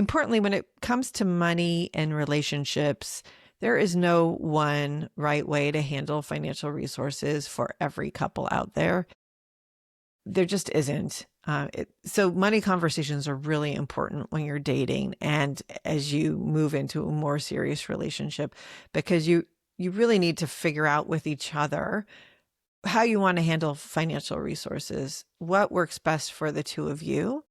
importantly, when it comes to money and relationships, there is no one right way to handle financial resources for every couple out there. There just isn't. So money conversations are really important when you're dating and as you move into a more serious relationship, because you really need to figure out with each other how you want to handle financial resources, what works best for the two of you.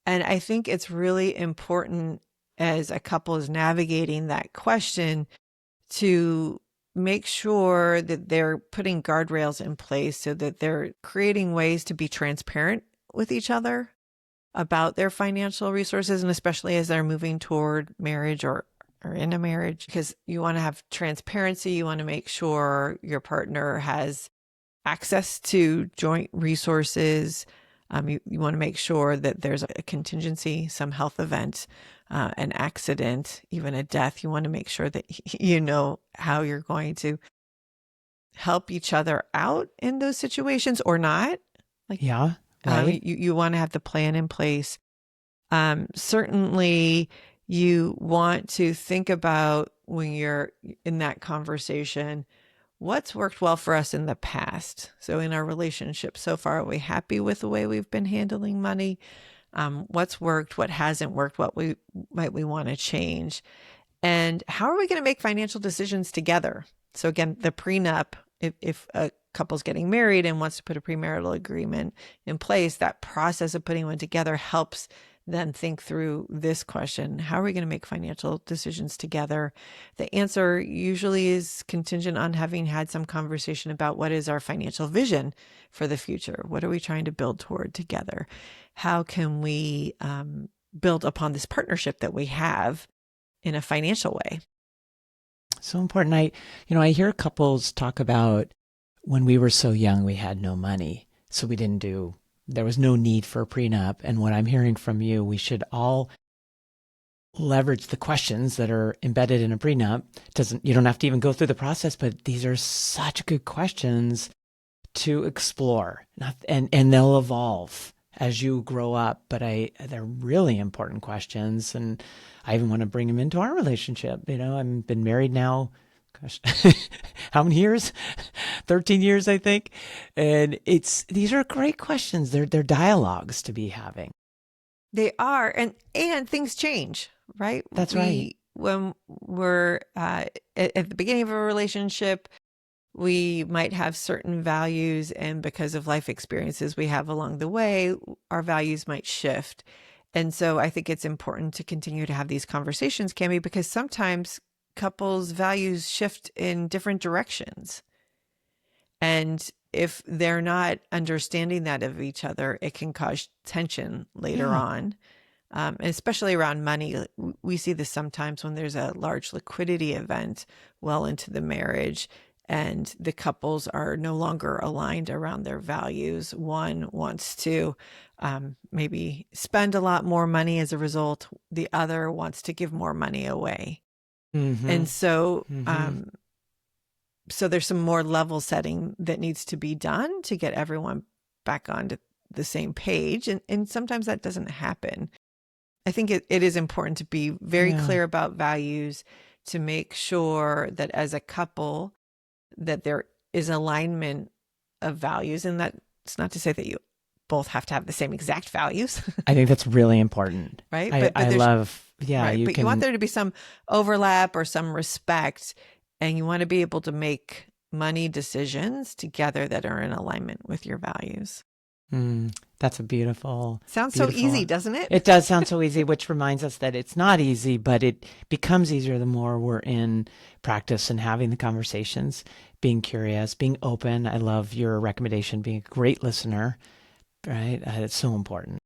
And I think it's really important as a couple is navigating that question to make sure that they're putting guardrails in place so that they're creating ways to be transparent with each other about their financial resources, and especially as they're moving toward marriage or in a marriage, because you want to have transparency. You want to make sure your partner has access to joint resources. You want to make sure that there's a contingency, some health event, an accident, even a death. You want to make sure that you know how you're going to help each other out in those situations or not. Like, Yeah, right. you want to have the plan in place. Certainly, you want to think about when you're in that conversation, what's worked well for us in the past. So in our relationship so far, are we happy with the way we've been handling money? What's worked, what hasn't worked, what we want to change, and how are we going to make financial decisions together? So again, the prenup, if a couple's getting married and wants to put a premarital agreement in place, that process of putting one together helps them think through this question: how are we going to make financial decisions together? The answer usually is contingent on having had some conversation about what is our financial vision for the future. What are we trying to build toward together? How can we build upon this partnership that we have in a financial way? So important. I hear couples talk about when we were so young, we had no money. So there was no need for a prenup. And what I'm hearing from you, we should all leverage the questions that are embedded in a prenup. You don't have to even go through the process, but these are such good questions to explore, and they'll evolve as you grow up. But they're really important questions, and I even want to bring them into our relationship. I've been married now, gosh, how many years? 13 years, I think. And these are great questions. They're dialogues to be having. They are, and things change, right? That's right. When we're at the beginning of a relationship, we might have certain values, and because of life experiences we have along the way, our values might shift. And so I think it's important to continue to have these conversations, Cami, because sometimes couples' values shift in different directions. And if they're not understanding that of each other, it can cause tension later Yeah. on, especially around money. We see this sometimes when there's a large liquidity event well into the marriage and the couples are no longer aligned around their values. One wants to maybe spend a lot more money as a result. The other wants to give more money away. Mm-hmm. And so, Mm-hmm. so there's some more level setting that needs to be done to get everyone back onto the same page. And sometimes that doesn't happen. I think it is important to be very Yeah. clear about values, to make sure that as a couple that there is alignment of values. And that's not to say that you both have to have the same exact values, I think that's really important. right? I There's love, yeah, right, you but you want can, there to be some overlap or some respect, and you want to be able to make money decisions together that are in alignment with your values. that's a beautiful, Sounds so easy, beautiful. doesn't it? It does sound so easy, which reminds us that it's not easy, but it becomes easier the more we're in practice and having the conversations, being curious, being open. I love your recommendation, being a great listener, right? It's so important.